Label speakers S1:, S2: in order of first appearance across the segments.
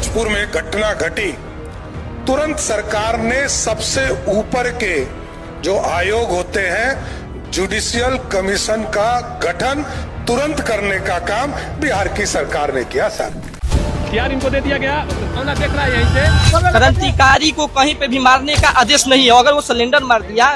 S1: भोजपुर में घटना घटी, तुरंत सरकार ने सबसे ऊपर के जो आयोग होते हैं जुडिशियल कमीशन का गठन तुरंत करने का काम बिहार की सरकार ने किया। सर
S2: यार इनको दे दिया गया, देख रहा है यहीं से।
S3: क्रांतिकारी को कहीं पे भी मारने का आदेश नहीं है, अगर वो सिलेंडर मार दिया।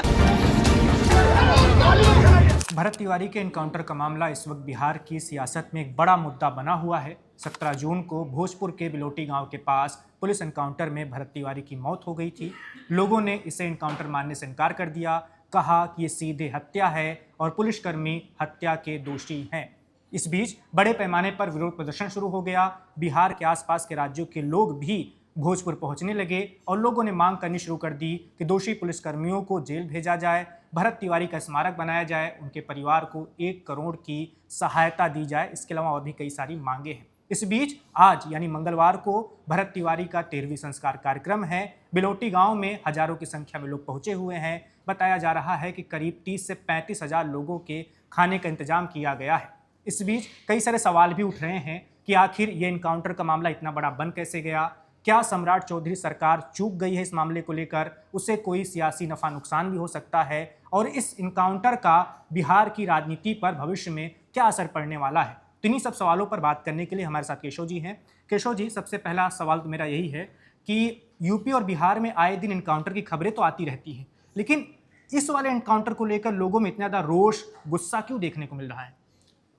S4: भरत तिवारी के एनकाउंटर का मामला इस वक्त बिहार की सियासत में एक बड़ा मुद्दा बना हुआ है। 17 जून को भोजपुर के बिलोटी गांव के पास पुलिस एनकाउंटर में भरत तिवारी की मौत हो गई थी। लोगों ने इसे एनकाउंटर मानने से इनकार कर दिया, कहा कि ये सीधे हत्या है और पुलिसकर्मी हत्या के दोषी हैं। इस बीच बड़े पैमाने पर विरोध प्रदर्शन शुरू हो गया। बिहार के आसपास के राज्यों के लोग भी भोजपुर पहुंचने लगे और लोगों ने मांग करनी शुरू कर दी कि दोषी पुलिसकर्मियों को जेल भेजा जाए, भरत तिवारी का स्मारक बनाया जाए, उनके परिवार को 1 करोड़ की सहायता दी जाए। इसके अलावा और भी कई सारी मांगे हैं। इस बीच आज यानी मंगलवार को भरत तिवारी का 13वीं संस्कार कार्यक्रम है। बिलोटी गांव में हजारों की संख्या में लोग पहुंचे हुए हैं। बताया जा रहा है कि करीब 30 से 35 हजार लोगों के खाने का इंतजाम किया गया है। इस बीच कई सारे सवाल भी उठ रहे हैं कि आखिर ये एनकाउंटर का मामला इतना बड़ा बन कैसे गया। क्या सम्राट चौधरी सरकार चूक गई है इस मामले को लेकर, उससे कोई सियासी नफा नुकसान भी हो सकता है, और इस एनकाउंटर का बिहार की राजनीति पर भविष्य में क्या असर पड़ने वाला है। तो इन्हीं सब सवालों पर बात करने के लिए हमारे साथ केशव जी हैं। केशव जी, सबसे पहला सवाल तो मेरा यही है कि यूपी और बिहार में आए दिन एनकाउंटर की खबरें तो आती रहती हैं, लेकिन इस वाले एनकाउंटर को लेकर लोगों में इतना ज़्यादा रोष, गुस्सा क्यों देखने को मिल रहा है?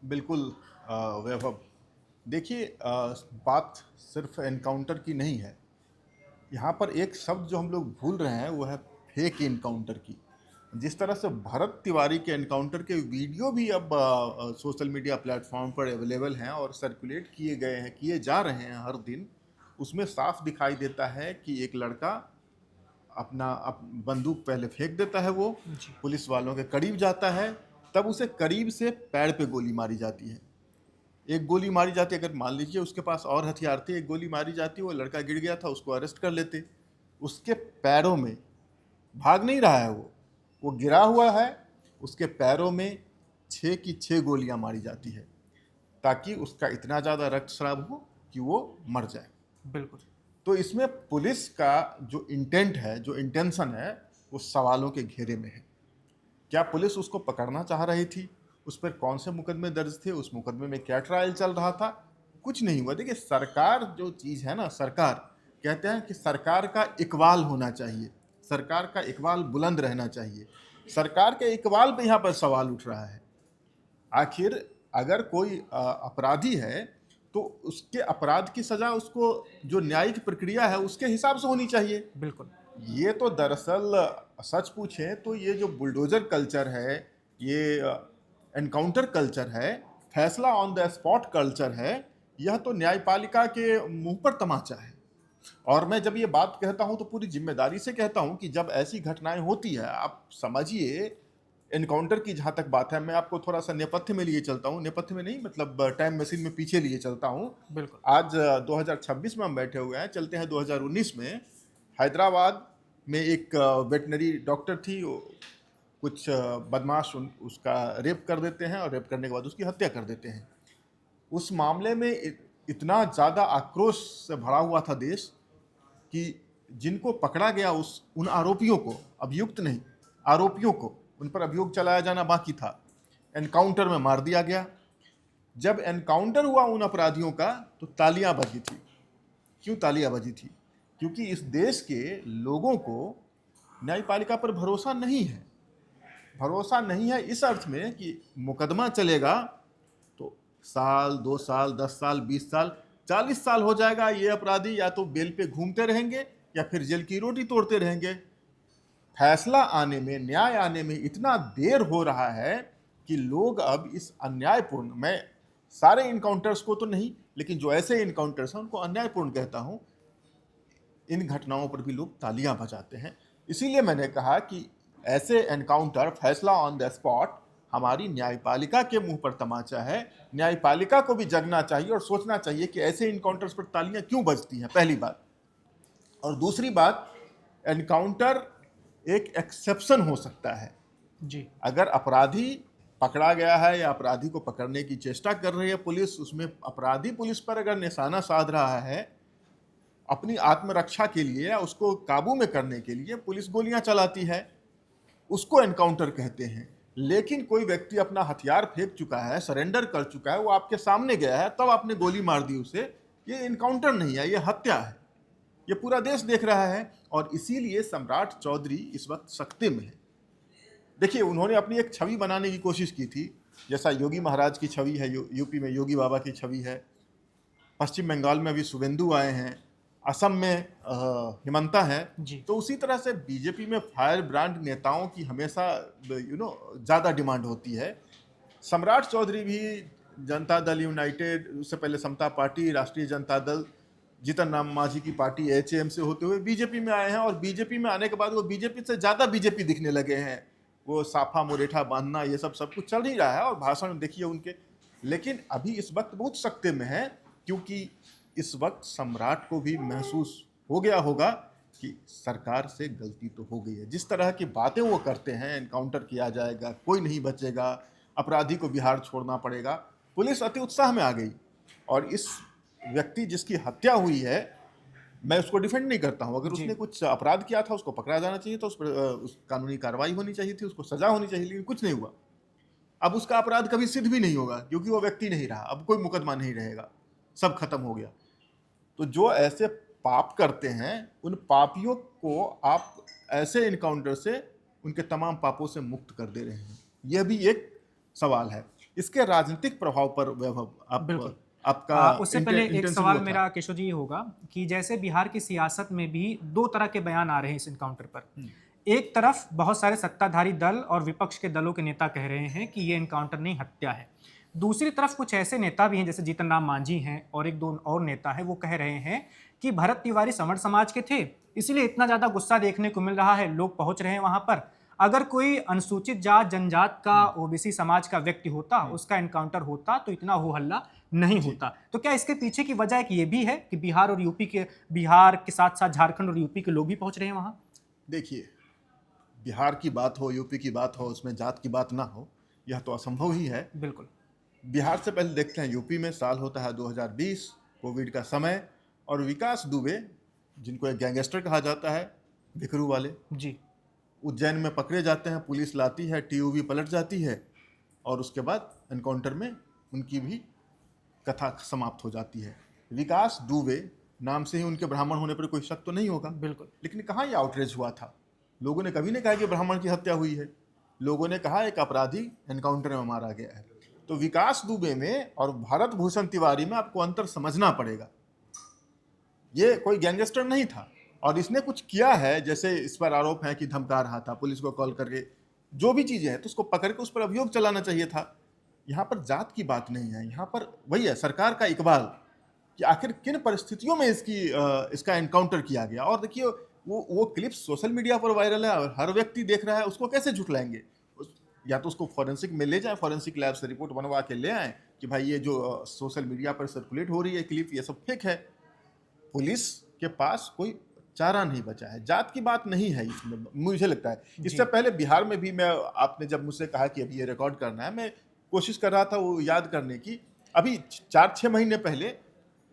S5: बिल्कुल वैभव, देखिए बात सिर्फ एनकाउंटर की नहीं है। यहाँ पर एक शब्द जो हम लोग भूल रहे हैं वो है फेक एनकाउंटर की। जिस तरह से भरत तिवारी के एनकाउंटर के वीडियो भी अब सोशल मीडिया प्लेटफॉर्म पर अवेलेबल हैं और सर्कुलेट किए गए हैं, किए जा रहे हैं हर दिन, उसमें साफ दिखाई देता है कि एक लड़का अपना बंदूक पहले फेंक देता है, वो पुलिस वालों के करीब जाता है, तब उसे करीब से पैर पे गोली मारी जाती है। एक गोली मारी जाती है, अगर मान लीजिए उसके पास और हथियार थे, एक गोली मारी जाती, वो लड़का गिर गया था, उसको अरेस्ट कर लेते। उसके पैरों में, भाग नहीं रहा है वो गिरा हुआ है, उसके पैरों में 6 की 6 गोलियां मारी जाती है ताकि उसका इतना ज़्यादा रक्तस्राव हो कि वो मर जाए।
S4: बिल्कुल।
S5: तो इसमें पुलिस का जो इंटेंट है, जो इंटेंशन है, वो सवालों के घेरे में है। क्या पुलिस उसको पकड़ना चाह रही थी? उस पर कौन से मुकदमे दर्ज थे? उस मुकदमे में क्या ट्रायल चल रहा था? कुछ नहीं हुआ। देखिए, सरकार जो चीज़ है ना, सरकार कहते हैं कि सरकार का इकबाल होना चाहिए, सरकार का इकबाल बुलंद रहना चाहिए। सरकार के इकबाल पे यहाँ पर सवाल उठ रहा है। आखिर अगर कोई अपराधी है तो उसके अपराध की सज़ा, उसको जो न्यायिक प्रक्रिया है उसके हिसाब से होनी चाहिए।
S4: बिल्कुल।
S5: ये तो दरअसल सच पूछें तो ये जो बुलडोजर कल्चर है, ये एनकाउंटर कल्चर है, फैसला ऑन द स्पॉट कल्चर है, यह तो न्यायपालिका के मुंह पर तमाचा है। और मैं जब ये बात कहता हूं तो पूरी जिम्मेदारी से कहता हूं कि जब ऐसी घटनाएं होती है, आप समझिए एनकाउंटर की जहां तक बात है, मैं आपको थोड़ा सा नेपथ्य में लिए चलता हूं, नेपथ्य में नहीं मतलब टाइम मशीन में पीछे लिए चलता हूं।
S4: बिल्कुल।
S5: आज 2026 में हम बैठे हुए हैं, चलते हैं 2019 में। हैदराबाद में एक वेटनरी डॉक्टर थी, कुछ बदमाश उसका रेप कर देते हैं और रेप करने के बाद उसकी हत्या कर देते हैं। उस मामले में इतना ज़्यादा आक्रोश से भरा हुआ था देश कि जिनको पकड़ा गया, उन आरोपियों को, अभियुक्त नहीं, आरोपियों को, उन पर अभियोग चलाया जाना बाकी था, एनकाउंटर में मार दिया गया। जब एनकाउंटर हुआ उन अपराधियों का तो तालियां बजी थी। क्यों तालियां बजी थी? क्योंकि इस देश के लोगों को न्यायपालिका पर भरोसा नहीं है। भरोसा नहीं है इस अर्थ में कि मुकदमा चलेगा तो साल, 2 साल, 10 साल, 20 साल, 40 साल हो जाएगा, ये अपराधी या तो बेल पे घूमते रहेंगे या फिर जेल की रोटी तोड़ते रहेंगे। फैसला आने में, न्याय आने में इतना देर हो रहा है कि लोग अब इस अन्यायपूर्ण, मैं सारे इनकाउंटर्स को तो नहीं, लेकिन जो ऐसे इनकाउंटर्स हैं उनको अन्यायपूर्ण कहता हूं, इन घटनाओं पर भी लोग तालियां बजाते हैं। इसीलिए मैंने कहा कि ऐसे एनकाउंटर, फैसला ऑन द स्पॉट, हमारी न्यायपालिका के मुंह पर तमाचा है। न्यायपालिका को भी जगना चाहिए और सोचना चाहिए कि ऐसे इनकाउंटर्स पर तालियां क्यों बजती हैं, पहली बात। और दूसरी बात, एनकाउंटर एक एक्सेप्शन हो सकता है
S4: जी।
S5: अगर अपराधी पकड़ा गया है या अपराधी को पकड़ने की चेष्टा कर रही है पुलिस, उसमें अपराधी पुलिस पर अगर निशाना साध रहा है अपनी आत्मरक्षा के लिए या उसको काबू में करने के लिए पुलिस गोलियां चलाती है, उसको एनकाउंटर कहते हैं। लेकिन कोई व्यक्ति अपना हथियार फेंक चुका है, सरेंडर कर चुका है, वो आपके सामने गया है, तब आपने गोली मार दी उसे, ये एनकाउंटर नहीं है, ये हत्या है। ये पूरा देश देख रहा है और इसीलिए सम्राट चौधरी इस वक्त सख्ते में है। देखिए, उन्होंने अपनी एक छवि बनाने की कोशिश की थी, जैसा योगी महाराज की छवि है, यूपी में योगी बाबा की छवि है, पश्चिम बंगाल में अभी शुभेंदु आए हैं, असम में हिमंता है। तो उसी तरह से बीजेपी में फायर ब्रांड नेताओं की हमेशा ज़्यादा डिमांड होती है। सम्राट चौधरी भी जनता दल यूनाइटेड, उससे पहले समता पार्टी, राष्ट्रीय जनता दल, जीतन राम मांझी की पार्टी एचएम से होते हुए बीजेपी में आए हैं और बीजेपी में आने के बाद वो बीजेपी से ज़्यादा बीजेपी दिखने लगे हैं। वो साफा मुरेठा बांधना, ये सब कुछ चल ही रहा है और भाषण देखिए उनके। लेकिन अभी इस वक्त बहुत सख्ते में है, क्योंकि इस वक्त सम्राट को भी महसूस हो गया होगा कि सरकार से गलती तो हो गई है। जिस तरह की बातें वो करते हैं, एनकाउंटर किया जाएगा, कोई नहीं बचेगा, अपराधी को बिहार छोड़ना पड़ेगा, पुलिस अति उत्साह में आ गई। और इस व्यक्ति जिसकी हत्या हुई है, मैं उसको डिफेंड नहीं करता हूँ। अगर उसने कुछ अपराध किया था, उसको पकड़ा जाना चाहिए था, उस पर उस कानूनी कार्रवाई होनी चाहिए थी, उसको सजा होनी चाहिए, लेकिन कुछ नहीं हुआ। अब उसका अपराध कभी सिद्ध भी नहीं होगा, क्योंकि वो व्यक्ति नहीं रहा, अब कोई मुकदमा नहीं रहेगा, सब खत्म हो गया। तो जो ऐसे पाप करते हैं, उन पापियों को आप ऐसे इनकाउंटर से उनके तमाम पापों से मुक्त कर दे रहे हैं। यह भी एक सवाल है। इसके राजनीतिक प्रभाव पर वैभव आपका
S4: उससे पहले एक सवाल मेरा किशोर जी होगा कि जैसे बिहार की सियासत में भी दो तरह के बयान आ रहे हैं इस इनकाउंटर पर। एक तरफ बहुत सारे सत्ताधारी दल और विपक्ष के दलों के नेता कह रहे हैं कि ये इनकाउंटर नहीं, हत्या है। दूसरी तरफ कुछ ऐसे नेता भी हैं, जैसे जीतन राम मांझी हैं और एक दो और नेता है, वो कह रहे हैं कि भरत तिवारी समर समाज के थे, इसलिए इतना ज़्यादा गुस्सा देखने को मिल रहा है, लोग पहुंच रहे हैं वहां पर। अगर कोई अनुसूचित जात जनजात का, ओबीसी समाज का व्यक्ति होता, उसका एनकाउंटर होता, तो इतना हो हल्ला नहीं होता। तो क्या इसके पीछे की वजह कि ये भी है कि बिहार के साथ साथ झारखंड और यूपी के लोग भी पहुंच रहे हैं वहां?
S5: देखिए, बिहार की बात हो, यूपी की बात हो, उसमें जात की बात ना हो, यह तो असंभव ही है।
S4: बिल्कुल।
S5: बिहार से पहले देखते हैं, यूपी में साल होता है 2020, कोविड का समय, और विकास दुबे, जिनको एक गैंगस्टर कहा जाता है, भिखरू वाले
S4: जी,
S5: उज्जैन में पकड़े जाते हैं, पुलिस लाती है, टीयूवी पलट जाती है और उसके बाद एनकाउंटर में उनकी भी कथा समाप्त हो जाती है। विकास दुबे नाम से ही उनके ब्राह्मण होने पर कोई शक तो नहीं होगा।
S4: बिल्कुल।
S5: लेकिन कहाँ ये आउटरीच हुआ था? लोगों ने कभी नहीं कहा कि ब्राह्मण की हत्या हुई है, लोगों ने कहा एक अपराधी एनकाउंटर में मारा गया है। तो विकास दुबे में और भारत भूषण तिवारी में आपको अंतर समझना पड़ेगा। ये कोई गैंगस्टर नहीं था और इसने कुछ किया है, जैसे इस पर आरोप है कि धमका रहा था, पुलिस को कॉल करके, जो भी चीज़ें हैं, तो उसको पकड़ के उस पर अभियोग चलाना चाहिए था। यहाँ पर जात की बात नहीं है, यहाँ पर वही है सरकार का इकबाल कि आखिर किन परिस्थितियों में इसका एनकाउंटर किया गया। और देखिए, वो क्लिप सोशल मीडिया पर वायरल है और हर व्यक्ति देख रहा है, उसको कैसे झुठलाएंगे? या तो उसको फॉरेंसिक में ले जाए, फॉरेंसिक लैब से रिपोर्ट बनवा के ले आए कि भाई ये जो सोशल मीडिया पर सर्कुलेट हो रही है क्लिप, ये सब फेक है। पुलिस के पास कोई चारा नहीं बचा है, जात की बात नहीं है इसमें, मुझे लगता है। इससे पहले बिहार में भी आपने जब मुझसे कहा कि अभी ये रिकॉर्ड करना है, मैं कोशिश कर रहा था वो याद करने की। अभी 4-6 महीने पहले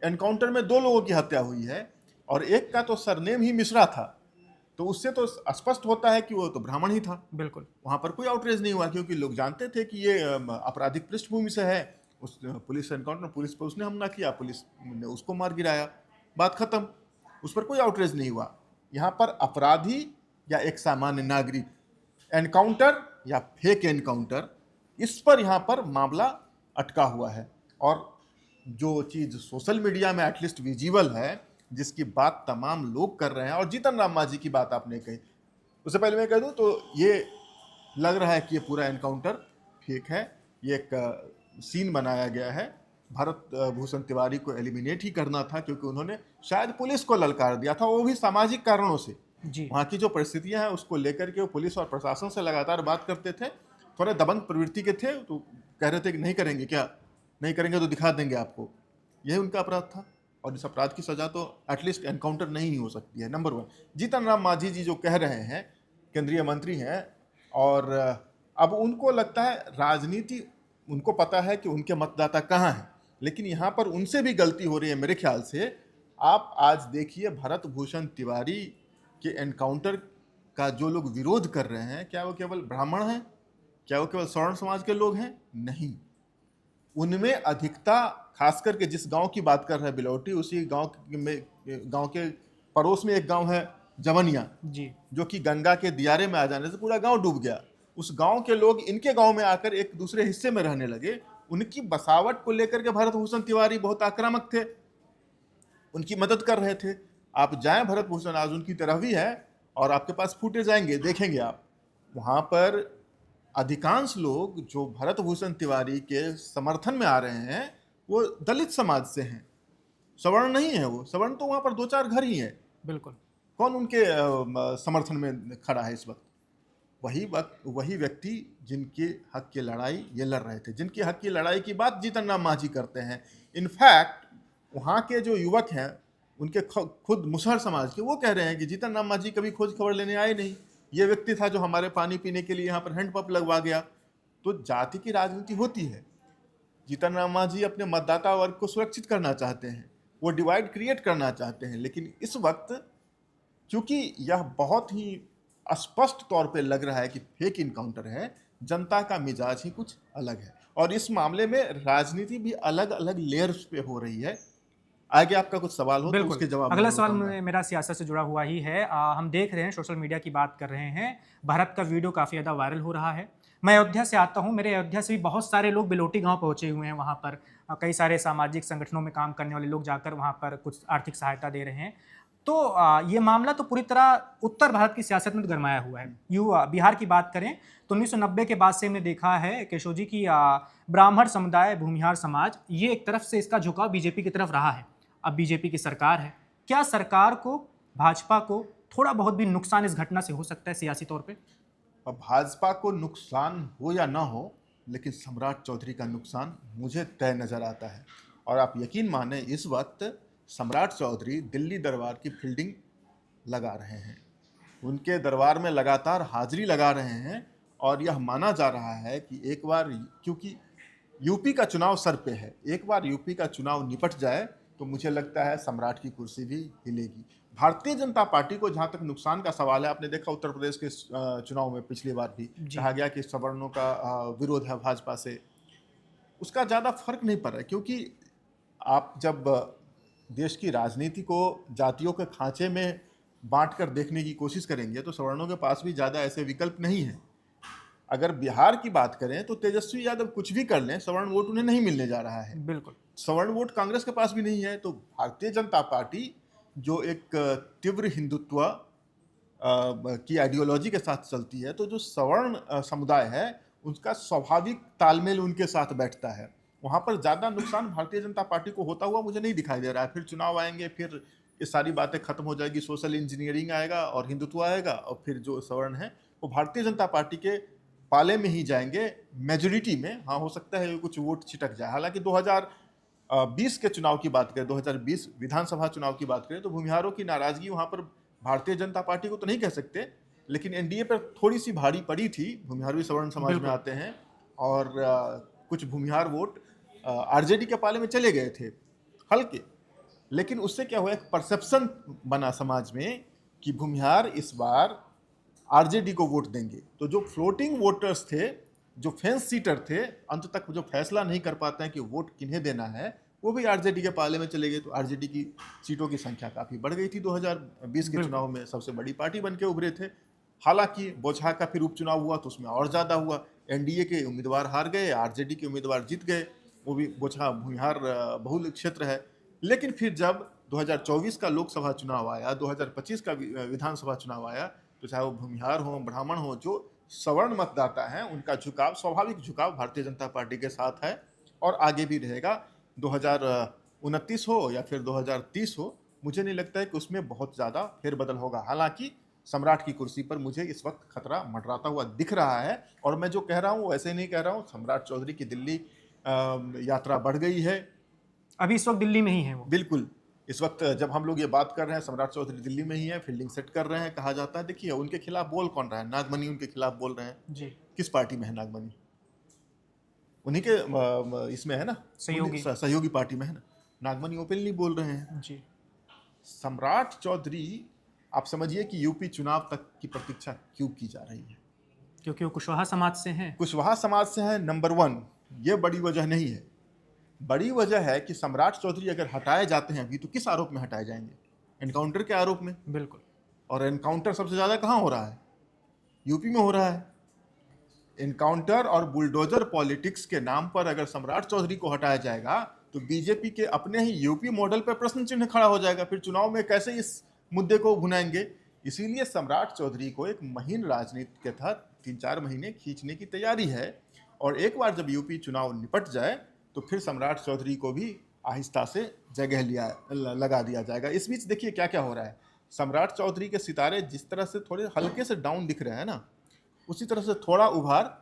S5: एनकाउंटर में 2 लोगों की हत्या हुई है और एक का तो सरनेम ही मिश्रा था, तो उससे तो स्पष्ट होता है कि वो तो ब्राह्मण ही था।
S4: बिल्कुल।
S5: वहाँ पर कोई आउटरीच नहीं हुआ, क्योंकि लोग जानते थे कि ये आपराधिक पृष्ठभूमि से है। उस पुलिस एनकाउंटर, पुलिस पर उसने हमला किया, पुलिस ने उसको मार गिराया, बात खत्म, उस पर कोई आउटरीच नहीं हुआ। यहाँ पर अपराधी या एक सामान्य नागरिक, एनकाउंटर या फेक एनकाउंटर, इस पर यहाँ पर मामला अटका हुआ है। और जो चीज़ सोशल मीडिया में एटलीस्ट विजिबल है, जिसकी बात तमाम लोग कर रहे हैं, और जीतन राम मांझी की बात आपने कही, उससे पहले मैं कह दूं तो ये लग रहा है कि ये पूरा एनकाउंटर फेक है। ये एक सीन बनाया गया है, भारत भूषण तिवारी को एलिमिनेट ही करना था, क्योंकि उन्होंने शायद पुलिस को ललकार दिया था, वो भी सामाजिक कारणों से।
S4: जी।
S5: वहाँ की जो परिस्थितियाँ हैं उसको लेकर के वो पुलिस और प्रशासन से लगातार बात करते थे, थोड़े दबंग प्रवृत्ति के थे, तो कह रहे थे कि नहीं करेंगे, क्या नहीं करेंगे तो दिखा देंगे आपको। यही उनका अपराध था और इस अपराध की सज़ा तो एटलीस्ट एनकाउंटर नहीं ही हो सकती है। नंबर 1, जीतन राम मांझी जी जो कह रहे हैं, केंद्रीय मंत्री हैं, और अब उनको लगता है राजनीति, उनको पता है कि उनके मतदाता कहाँ हैं, लेकिन यहाँ पर उनसे भी गलती हो रही है मेरे ख्याल से। आप आज देखिए भरत भूषण तिवारी के एनकाउंटर का जो लोग विरोध कर रहे हैं, क्या वो केवल ब्राह्मण हैं? क्या वो केवल सवर्ण समाज के लोग हैं? नहीं, उनमें अधिकता, खास करके जिस गांव की बात कर रहे हैं बिलौटी, उसी गांव के पड़ोस में एक गांव है जवनिया
S4: जी,
S5: जो कि गंगा के दियारे में आ जाने से पूरा गांव डूब गया। उस गांव के लोग इनके गांव में आकर एक दूसरे हिस्से में रहने लगे। उनकी बसावट को लेकर के भरत भूषण तिवारी बहुत आक्रामक थे, उनकी मदद कर रहे थे। आप जाएं भरत भूषण, आज उनकी तरफ ही है और आपके पास फुटेज आएंगे, देखेंगे आप, वहां पर अधिकांश लोग जो भरत भूषण तिवारी के समर्थन में आ रहे हैं वो दलित समाज से हैं, सवर्ण नहीं है। वो सवर्ण तो वहां पर 2-4 घर ही हैं।
S4: बिल्कुल।
S5: कौन उनके समर्थन में खड़ा है इस वक्त? वही व्यक्ति जिनके हक की लड़ाई ये लड़ रहे थे, जिनके हक की लड़ाई की बात जीतन राम मांझी करते हैं। इनफैक्ट वहाँ के जो युवक हैं, उनके खुद मुसहर समाज के, वो कह रहे हैं कि जीतन राम मांझी कभी खोज खबर लेने आए नहीं, ये व्यक्ति था जो हमारे पानी पीने के लिए यहाँ पर हैंडपंप लगवा गया। तो जाति की राजनीति होती है। जीतन राम मांझी अपने मतदाता वर्ग को सुरक्षित करना चाहते हैं, वो डिवाइड क्रिएट करना चाहते हैं, लेकिन इस वक्त क्योंकि यह बहुत ही स्पष्ट तौर पे लग रहा है कि फेक इनकाउंटर है, जनता का मिजाज ही कुछ अलग है और इस मामले में राजनीति भी अलग अलग लेयर्स पे हो रही है। आगे आपका कुछ सवाल हो तो उसके जवाब
S4: अगला सवाल मेरा सियासत से जुड़ा हुआ ही है। हम देख रहे हैं, सोशल मीडिया की बात कर रहे हैं, भारत का वीडियो काफ़ी ज़्यादा वायरल हो रहा है। मैं अयोध्या से आता हूँ, मेरे अयोध्या से भी बहुत सारे लोग बिलोटी गांव पहुँचे हुए हैं। वहाँ पर कई सारे सामाजिक संगठनों में काम करने वाले लोग जाकर वहाँ पर कुछ आर्थिक सहायता दे रहे हैं। तो ये मामला तो पूरी तरह उत्तर भारत की सियासत में गरमाया हुआ है। बिहार की बात करें तो 1990 के बाद से हमने देखा है केशव जी की ब्राह्मण समुदाय, भूमिहार समाज, ये एक तरफ से इसका झुकाव बीजेपी की तरफ रहा है। अब बीजेपी की सरकार है, क्या सरकार को, भाजपा को थोड़ा बहुत भी नुकसान इस घटना से हो सकता है सियासी तौर पे?
S5: अब भाजपा को नुकसान हो या ना हो, लेकिन सम्राट चौधरी का नुकसान मुझे तय नजर आता है। और आप यकीन माने, इस वक्त सम्राट चौधरी दिल्ली दरबार की फील्डिंग लगा रहे हैं, उनके दरबार में लगातार हाजिरी लगा रहे हैं और यह माना जा रहा है कि एक बार, क्योंकि यूपी का चुनाव सर पे है, एक बार यूपी का चुनाव निपट जाए तो मुझे लगता है सम्राट की कुर्सी भी हिलेगी। भारतीय जनता पार्टी को जहाँ तक नुकसान का सवाल है, आपने देखा उत्तर प्रदेश के चुनाव में पिछली बार भी कहा गया कि सवर्णों का विरोध है भाजपा से, उसका ज़्यादा फर्क नहीं पड़ रहा है, क्योंकि आप जब देश की राजनीति को जातियों के खांचे में बांट कर देखने की कोशिश करेंगे तो सवर्णों के पास भी ज़्यादा ऐसे विकल्प नहीं है। अगर बिहार की बात करें तो तेजस्वी यादव कुछ भी कर लें, सवर्ण वोट उन्हें नहीं मिलने जा रहा है।
S4: बिल्कुल,
S5: सवर्ण वोट कांग्रेस के पास भी नहीं है। तो भारतीय जनता पार्टी जो एक तीव्र हिंदुत्व की आइडियोलॉजी के साथ चलती है, तो जो सवर्ण समुदाय है उसका स्वाभाविक तालमेल उनके साथ बैठता है। वहाँ पर ज़्यादा नुकसान भारतीय जनता पार्टी को होता हुआ मुझे नहीं दिखाई दे रहा है। फिर चुनाव आएंगे, फिर ये सारी बातें खत्म हो जाएगी, सोशल इंजीनियरिंग आएगा और हिंदुत्व आएगा और फिर जो सवर्ण है वो भारतीय जनता पार्टी के पाले में ही जाएंगे मेजोरिटी में। हाँ, हो सकता है कुछ वोट छिटक जाए। हालांकि 2020 के चुनाव की बात करें, 2020 विधानसभा चुनाव की बात करें तो भूमिहारों की नाराजगी वहाँ पर भारतीय जनता पार्टी को तो नहीं कह सकते, लेकिन एनडीए पर थोड़ी सी भारी पड़ी थी। भूमिहार भी सवर्ण समाज में आते हैं और कुछ भूमिहार वोट आरजेडी के पाले में चले गए थे हल्के, लेकिन उससे क्या हुआ, एक परसेप्शन बना समाज में कि भूमिहार इस बार आरजेडी को वोट देंगे। तो जो फ्लोटिंग वोटर्स थे, जो फेंस सीटर थे, अंत तक जो फैसला नहीं कर पाते हैं कि वोट किन्हें देना है, वो भी आरजेडी के पाले में चले गए। तो आरजेडी की सीटों की संख्या काफ़ी बढ़ गई थी। 2020 के चुनाव में सबसे बड़ी पार्टी बन के उभरे थे। हालांकि बोचहा का फिर उपचुनाव हुआ तो उसमें और ज़्यादा हुआ, एनडीए के उम्मीदवार हार गए, आरजेडी के उम्मीदवार जीत गए। वो भी बोचहा भूमिहार बहुल क्षेत्र है। लेकिन फिर जब 2024 का लोकसभा चुनाव आया, 2025 का विधानसभा चुनाव आया, तो चाहे वो भूमिहार हो, ब्राह्मण हो, जो सवर्ण मतदाता हैं, उनका झुकाव, स्वाभाविक झुकाव भारतीय जनता पार्टी के साथ है और आगे भी रहेगा। 2029 हो या फिर 2030 हो, मुझे नहीं लगता है कि उसमें बहुत ज़्यादा फेरबदल होगा। हालांकि सम्राट की कुर्सी पर मुझे इस वक्त खतरा मंडराता हुआ दिख रहा है और मैं जो कह रहा हूँ वैसे नहीं कह रहा हूँ। सम्राट चौधरी की दिल्ली यात्रा बढ़ गई है,
S4: अभी इस वक्त दिल्ली में ही है वो।
S5: बिल्कुल, इस वक्त जब हम लोग ये बात कर रहे हैं सम्राट चौधरी दिल्ली में ही है, फील्डिंग सेट कर रहे हैं। कहा जाता है, देखिए उनके खिलाफ बोल कौन रहा है, नागमणि उनके खिलाफ बोल रहे हैं
S4: जी।
S5: किस पार्टी में है नागमणि? उन्हीं के इसमें है ना, सहयोगी पार्टी में है ना। नागमणि ओपनली बोल रहे हैं
S4: जी।
S5: सम्राट चौधरी, आप समझिए कि यूपी चुनाव तक की प्रतीक्षा क्यों की जा रही है?
S4: क्योंकि वो कुशवाहा समाज से हैं।
S5: कुशवाहा समाज से है, नंबर 1। ये बड़ी वजह नहीं है। बड़ी वजह है कि सम्राट चौधरी अगर हटाए जाते हैं अभी, तो किस आरोप में हटाए जाएंगे? एनकाउंटर के आरोप में।
S4: बिल्कुल।
S5: और एनकाउंटर सबसे ज़्यादा कहाँ हो रहा है? यूपी में हो रहा है। एनकाउंटर और बुलडोजर पॉलिटिक्स के नाम पर अगर सम्राट चौधरी को हटाया जाएगा तो बीजेपी के अपने ही यूपी मॉडल पर प्रश्न चिन्ह खड़ा हो जाएगा। फिर चुनाव में कैसे इस मुद्दे को भुनाएंगे? इसीलिए सम्राट चौधरी को एक महीन राजनीति के तहत 3-4 महीने खींचने की तैयारी है। और एक बार जब यूपी चुनाव निपट जाए तो फिर सम्राट चौधरी को भी आहिस्ता से जगह लगा दिया जाएगा। इस बीच देखिए क्या क्या हो रहा है। सम्राट चौधरी के सितारे जिस तरह से थोड़े हल्के से डाउन दिख रहे हैं ना, उसी तरह से थोड़ा उभार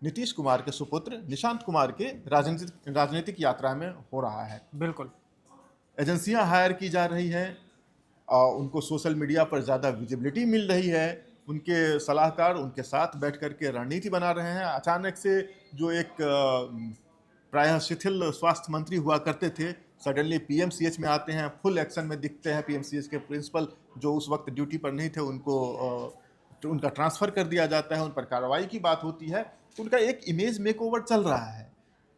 S5: नीतीश कुमार के सुपुत्र निशांत कुमार के राजनीतिक यात्रा में हो रहा है।
S4: बिल्कुल।
S5: एजेंसियां हायर की जा रही हैं, उनको सोशल मीडिया पर ज़्यादा विजिबिलिटी मिल रही है, उनके सलाहकार उनके साथ बैठ कर के रणनीति बना रहे हैं। अचानक से जो एक प्रायः शिथिल स्वास्थ्य मंत्री हुआ करते थे, सडनली पीएमसीएच में आते हैं, फुल एक्शन में दिखते हैं। पीएमसीएच के प्रिंसिपल जो उस वक्त ड्यूटी पर नहीं थे, उनको तो उनका ट्रांसफ़र कर दिया जाता है, उन पर कार्रवाई की बात होती है। तो उनका एक इमेज मेकओवर चल रहा है।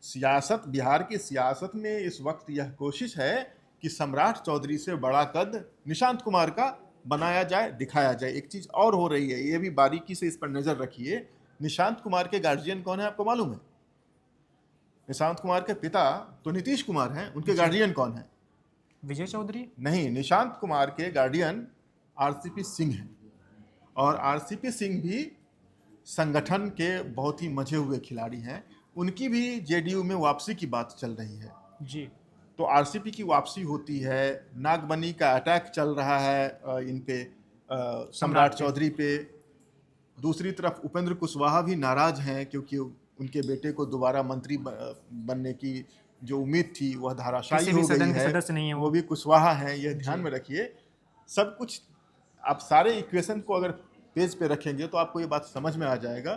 S5: सियासत, बिहार की सियासत में इस वक्त यह कोशिश है कि सम्राट चौधरी से बड़ा कद निशांत कुमार का बनाया जाए, दिखाया जाए। एक चीज़ और हो रही है, ये भी बारीकी से इस पर नज़र रखिए। निशांत कुमार के गार्जियन कौन है आपको मालूम है? निशांत कुमार के पिता तो नीतीश कुमार हैं, उनके गार्जियन कौन है?
S4: विजय चौधरी?
S5: नहीं, निशांत कुमार के गार्डियन आरसीपी सिंह हैं। और आरसीपी सिंह भी संगठन के बहुत ही मजे हुए खिलाड़ी हैं। उनकी भी जेडीयू में वापसी की बात चल रही है
S4: जी।
S5: तो आरसीपी की वापसी होती है। नागबनी का अटैक चल रहा है इन पे, सम्राट चौधरी पे। दूसरी तरफ उपेंद्र कुशवाहा भी नाराज हैं क्योंकि उनके बेटे को दोबारा मंत्री बनने की जो उम्मीद थी वह धाराशायी हो गई है।
S4: सदस्य नहीं है
S5: वो भी कुशवाहा हैं, यह ध्यान में रखिए। सब कुछ आप सारे इक्वेशन को अगर पेज पे रखेंगे तो आपको ये बात समझ में आ जाएगा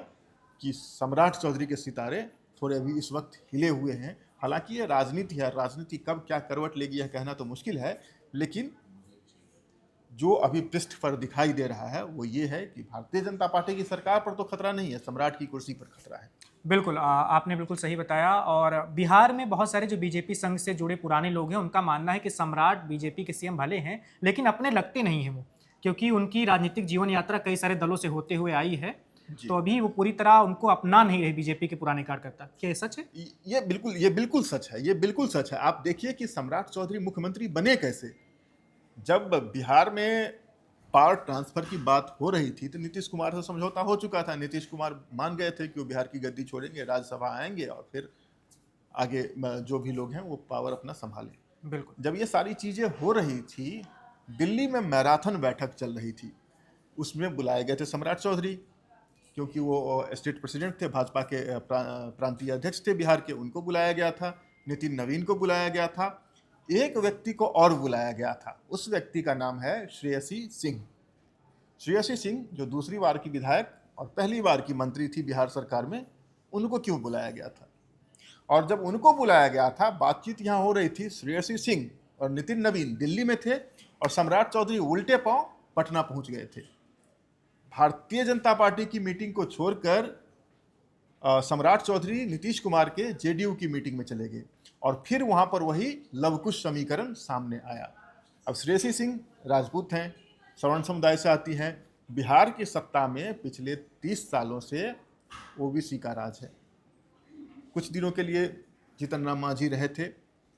S5: कि सम्राट चौधरी के सितारे थोड़े अभी इस वक्त हिले हुए हैं। हालांकि ये राजनीति है, राजनीति कब क्या करवट लेगी यह कहना तो मुश्किल है, लेकिन जो अभी पृष्ठ पर दिखाई दे रहा है वो ये है कि भारतीय जनता पार्टी की सरकार पर तो खतरा नहीं है, सम्राट की कुर्सी पर खतरा है।
S4: बिल्कुल, आपने बिल्कुल सही बताया। और बिहार में बहुत सारे जो बीजेपी संघ से जुड़े पुराने लोग हैं, उनका मानना है कि सम्राट बीजेपी के सीएम भले हैं लेकिन अपने लगते नहीं हैं वो, क्योंकि उनकी राजनीतिक जीवन यात्रा कई सारे दलों से होते हुए आई है। तो अभी वो पूरी तरह उनको अपना नहीं रहे बीजेपी के पुराने कार्यकर्ता। क्या ये सच है?
S5: ये बिल्कुल सच है, ये बिल्कुल सच है। आप देखिए कि सम्राट चौधरी मुख्यमंत्री बने कैसे। जब बिहार में पावर ट्रांसफर की बात हो रही थी तो नीतीश कुमार से समझौता हो चुका था। नीतीश कुमार मान गए थे कि वो बिहार की गद्दी छोड़ेंगे, राज्यसभा आएंगे और फिर आगे जो भी लोग हैं वो पावर अपना संभालें।
S4: बिल्कुल।
S5: जब ये सारी चीज़ें हो रही थी, दिल्ली में मैराथन बैठक चल रही थी, उसमें बुलाए गए थे सम्राट चौधरी क्योंकि वो स्टेट प्रेसिडेंट थे, भाजपा के प्रांतीय अध्यक्ष थे बिहार के, उनको बुलाया गया था। नितिन नवीन को बुलाया गया था। एक व्यक्ति को और बुलाया गया था, उस व्यक्ति का नाम है श्रेयसी सिंह। श्रेयसी सिंह जो दूसरी बार की विधायक और पहली बार की मंत्री थी बिहार सरकार में, उनको क्यों बुलाया गया था? और जब उनको बुलाया गया था, बातचीत यहाँ हो रही थी, श्रेयसी सिंह और नितिन नवीन दिल्ली में थे और सम्राट चौधरी उल्टे पांव पटना पहुंच गए थे। भारतीय जनता पार्टी की मीटिंग को छोड़कर सम्राट चौधरी नीतीश कुमार के जेडीयू की मीटिंग में चले गए और फिर वहां पर वही लवकुश समीकरण सामने आया। अब श्रेयसी सिंह राजपूत हैं, सवर्ण समुदाय से आती हैं। बिहार की सत्ता में पिछले 30 सालों से ओबीसी का राज है। कुछ दिनों के लिए जीतन राम मांझी रहे थे,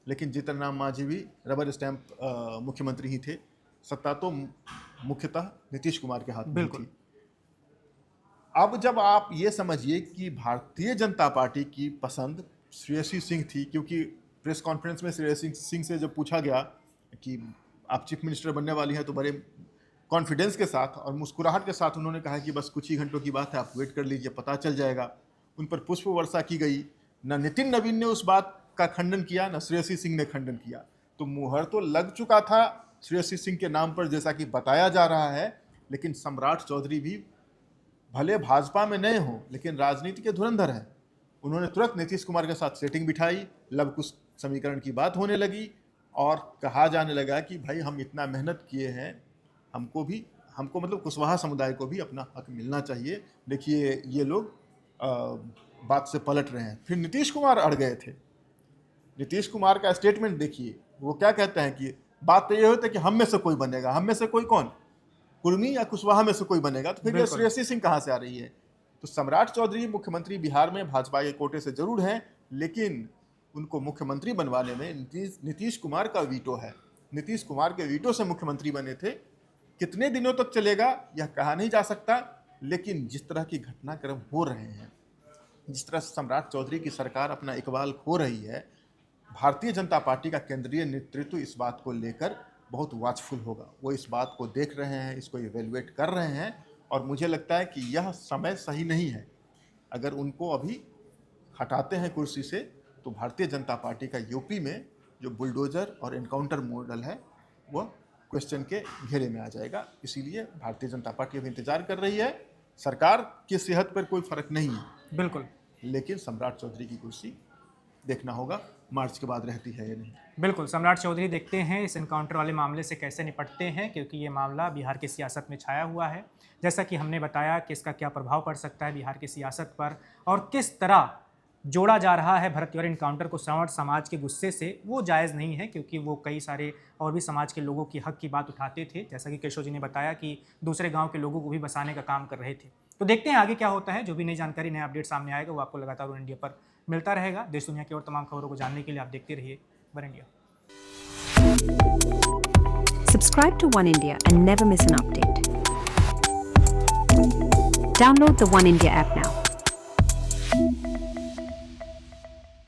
S5: लेकिन जीतन राम मांझी भी रबर स्टैंप मुख्यमंत्री ही थे। सत्ता तो मुख्यतः नीतीश कुमार के हाथ में थी। अब जब आप ये समझिए कि भारतीय जनता पार्टी की पसंद श्रेयसी सिंह थी, क्योंकि प्रेस कॉन्फ्रेंस में श्रेयसी सिंह से जब पूछा गया कि आप चीफ मिनिस्टर बनने वाली हैं, तो बड़े कॉन्फिडेंस के साथ और मुस्कुराहट के साथ उन्होंने कहा कि बस कुछ ही घंटों की बात है, आप वेट कर लीजिए, पता चल जाएगा। उन पर पुष्प वर्षा की गई। न नितिन नवीन ने उस बात का खंडन किया, न श्रेयसी सिंह ने खंडन किया। तो मुहर तो लग चुका था श्रेयसी सिंह के नाम पर, जैसा कि बताया जा रहा है। लेकिन सम्राट चौधरी भी भले भाजपा में नए हों, लेकिन राजनीति के धुरंधर हैं। उन्होंने तुरंत नीतीश कुमार के साथ सेटिंग बिठाई, लव कुश समीकरण की बात होने लगी और कहा जाने लगा कि भाई हम इतना मेहनत किए हैं, हमको मतलब कुशवाहा समुदाय को भी अपना हक मिलना चाहिए। देखिए ये लोग बात से पलट रहे हैं। फिर नीतीश कुमार अड़ गए थे। नीतीश कुमार का स्टेटमेंट देखिए, वो क्या कहते हैं कि बात तो ये होती है कि हम में से कोई बनेगा। हम में से कोई कौन? कुर्मी या कुशवाहा में से कोई बनेगा। तो फिर ये श्रेयसी सिंह कहाँ से आ रही है? तो सम्राट चौधरी मुख्यमंत्री बिहार में भाजपा के कोटे से जरूर हैं, लेकिन उनको मुख्यमंत्री बनवाने में नीतीश कुमार का वीटो है। नीतीश कुमार के वीटो से मुख्यमंत्री बने थे। कितने दिनों तक चलेगा यह कहा नहीं जा सकता, लेकिन जिस तरह की घटनाक्रम हो रहे हैं, जिस तरह सम्राट चौधरी की सरकार अपना इकबाल खो रही है, भारतीय जनता पार्टी का केंद्रीय नेतृत्व इस बात को लेकर बहुत वॉचफुल होगा। वो इस बात को देख रहे हैं, इसको इवेलुएट कर रहे हैं, और मुझे लगता है कि यह समय सही नहीं है। अगर उनको अभी हटाते हैं कुर्सी से, तो भारतीय जनता पार्टी का यूपी में जो बुलडोजर और एनकाउंटर मॉडल है वह क्वेश्चन के घेरे में आ जाएगा। इसीलिए भारतीय जनता पार्टी अभी इंतजार कर रही है। सरकार की सेहत पर कोई फर्क नहीं है
S4: बिल्कुल,
S5: लेकिन सम्राट चौधरी की कुर्सी देखना होगा मार्च के बाद रहती है या नहीं।
S4: बिल्कुल। सम्राट चौधरी देखते हैं इस एनकाउंटर वाले मामले से कैसे निपटते हैं, क्योंकि ये मामला बिहार की सियासत में छाया हुआ है। जैसा कि हमने बताया कि इसका क्या प्रभाव पड़ सकता है बिहार की सियासत पर, और किस तरह जोड़ा जा रहा है भरत तिवारी एनकाउंटर को संवर्ण समाज के गुस्से से, वो जायज़ नहीं है, क्योंकि वो कई सारे और भी समाज के लोगों की हक की बात उठाते थे। जैसा कि केशव जी ने बताया कि दूसरे गांव के लोगों को भी बसाने का काम कर रहे थे। तो देखते हैं आगे क्या होता है। जो भी नई जानकारी, नया अपडेट सामने आएगा, वो आपको लगातार वन इंडिया पर मिलता रहेगा। देश दुनिया की और तमाम खबरों को जानने के लिए आप देखते रहिए one India.
S6: Subscribe to One India and never miss an update. Download the One India app now.